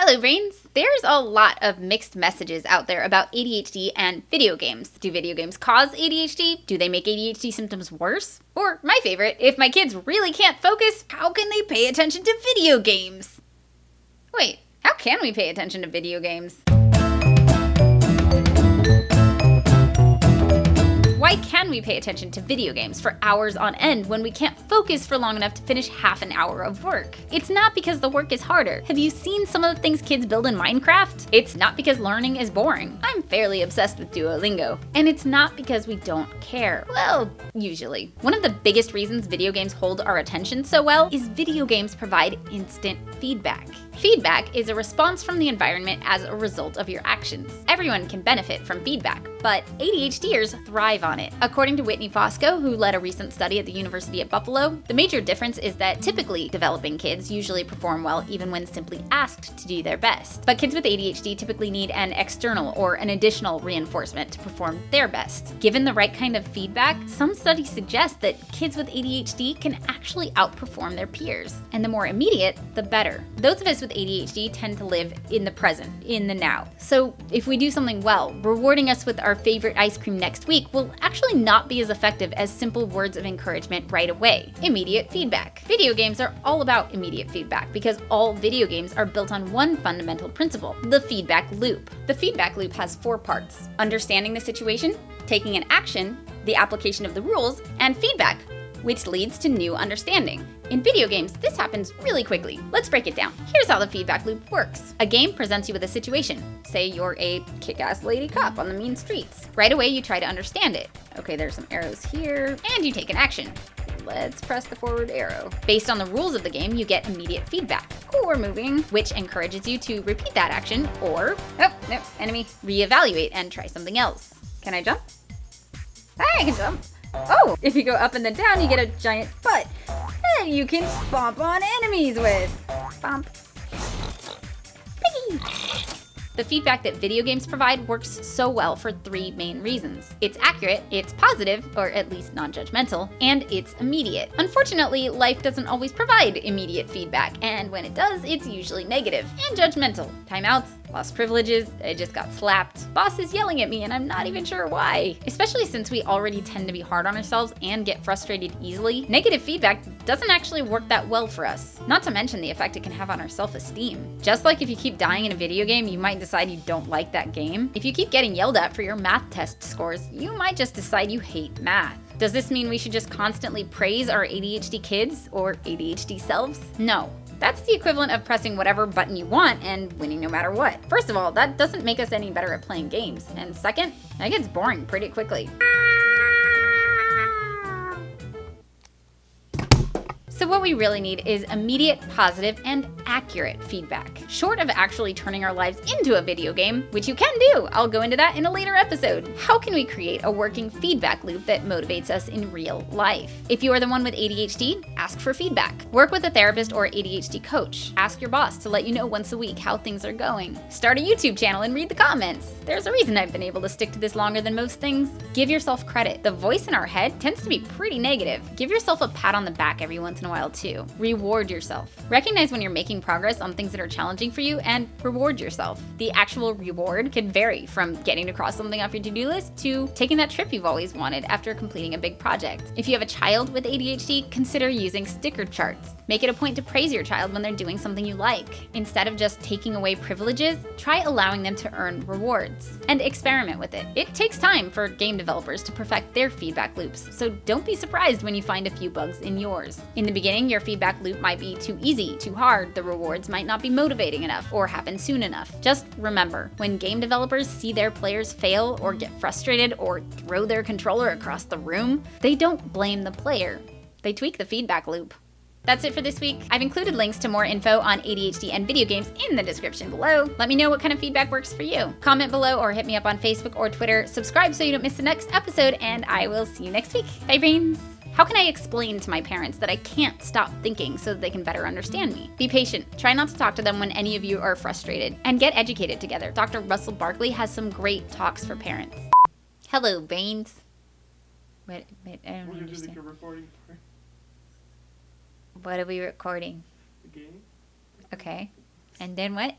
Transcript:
Hello, brains! There's a lot of mixed messages out there about ADHD and video games. Do video games cause ADHD? Do they make ADHD symptoms worse? Or, my favorite, if my kids really can't focus, how can they pay attention to video games? Wait, how can we pay attention to video games? Why can we pay attention to video games for hours on end when we can't focus for long enough to finish half an hour of work? It's not because the work is harder. Have you seen some of the things kids build in Minecraft? It's not because learning is boring. I'm fairly obsessed with Duolingo. And it's not because we don't care. Well, usually. One of the biggest reasons video games hold our attention so well is video games provide instant feedback. Feedback is a response from the environment as a result of your actions. Everyone can benefit from feedback, but ADHDers thrive on it. According to Whitney Fosco, who led a recent study at the University at Buffalo, the major difference is that typically developing kids usually perform well even when simply asked to do their best. But kids with ADHD typically need an external or an additional reinforcement to perform their best. Given the right kind of feedback, some studies suggest that kids with ADHD can actually outperform their peers. And the more immediate, the better. Those of us with ADHD tend to live in the present, in the now. So if we do something well, rewarding us with our favorite ice cream next week will actually not be as effective as simple words of encouragement right away. Immediate feedback. Video games are all about immediate feedback because all video games are built on one fundamental principle, the feedback loop. The feedback loop has 4 parts: understanding the situation, taking an action, the application of the rules, and feedback, which leads to new understanding. In video games, this happens really quickly. Let's break it down. Here's how the feedback loop works. A game presents you with a situation. Say you're a kick-ass lady cop on the mean streets. Right away, you try to understand it. Okay, there's some arrows here, and you take an action. Let's press the forward arrow. Based on the rules of the game, you get immediate feedback. Oh, we're moving, which encourages you to repeat that action, or, oh, no, enemy, reevaluate and try something else. Can I jump? I can jump. Oh, if you go up and then down, you get a giant butt that you can bump on enemies with. Bump. Piggy. The feedback that video games provide works so well for 3 main reasons. It's accurate, it's positive, or at least non-judgmental, and it's immediate. Unfortunately, life doesn't always provide immediate feedback, and when it does, it's usually negative and judgmental. Timeouts, lost privileges, I just got slapped, boss is yelling at me and I'm not even sure why. Especially since we already tend to be hard on ourselves and get frustrated easily, negative feedback doesn't actually work that well for us. Not to mention the effect it can have on our self-esteem. Just like if you keep dying in a video game, you might decide you don't like that game. If you keep getting yelled at for your math test scores, you might just decide you hate math. Does this mean we should just constantly praise our ADHD kids or ADHD selves? No. That's the equivalent of pressing whatever button you want and winning no matter what. First of all, that doesn't make us any better at playing games. And second, that gets boring pretty quickly. So what we really need is immediate, positive, and accurate feedback. Short of actually turning our lives into a video game, which you can do. I'll go into that in a later episode. How can we create a working feedback loop that motivates us in real life? If you are the one with ADHD, ask for feedback. Work with a therapist or ADHD coach. Ask your boss to let you know once a week how things are going. Start a YouTube channel and read the comments. There's a reason I've been able to stick to this longer than most things. Give yourself credit. The voice in our head tends to be pretty negative. Give yourself a pat on the back every once in a while too. Reward yourself. Recognize when you're making progress on things that are challenging for you and reward yourself. The actual reward can vary from getting to cross something off your to-do list to taking that trip you've always wanted after completing a big project. If you have a child with ADHD, consider using sticker charts. Make it a point to praise your child when they're doing something you like. Instead of just taking away privileges, try allowing them to earn rewards. And experiment with it. It takes time for game developers to perfect their feedback loops, so don't be surprised when you find a few bugs in yours. In the beginning, your feedback loop might be too easy, too hard, the rewards might not be motivating enough, or happen soon enough. Just remember, when game developers see their players fail or get frustrated or throw their controller across the room, they don't blame the player. They tweak the feedback loop. That's it for this week. I've included links to more info on ADHD and video games in the description below. Let me know what kind of feedback works for you. Comment below or hit me up on Facebook or Twitter. Subscribe so you don't miss the next episode, and I will see you next week. Bye, brains! How can I explain to my parents that I can't stop thinking so that they can better understand me? Be patient. Try not to talk to them when any of you are frustrated. And get educated together. Dr. Russell Barkley has some great talks for parents. Hello, brains. Wait, I don't understand. What are we recording? The game. Okay. And then what?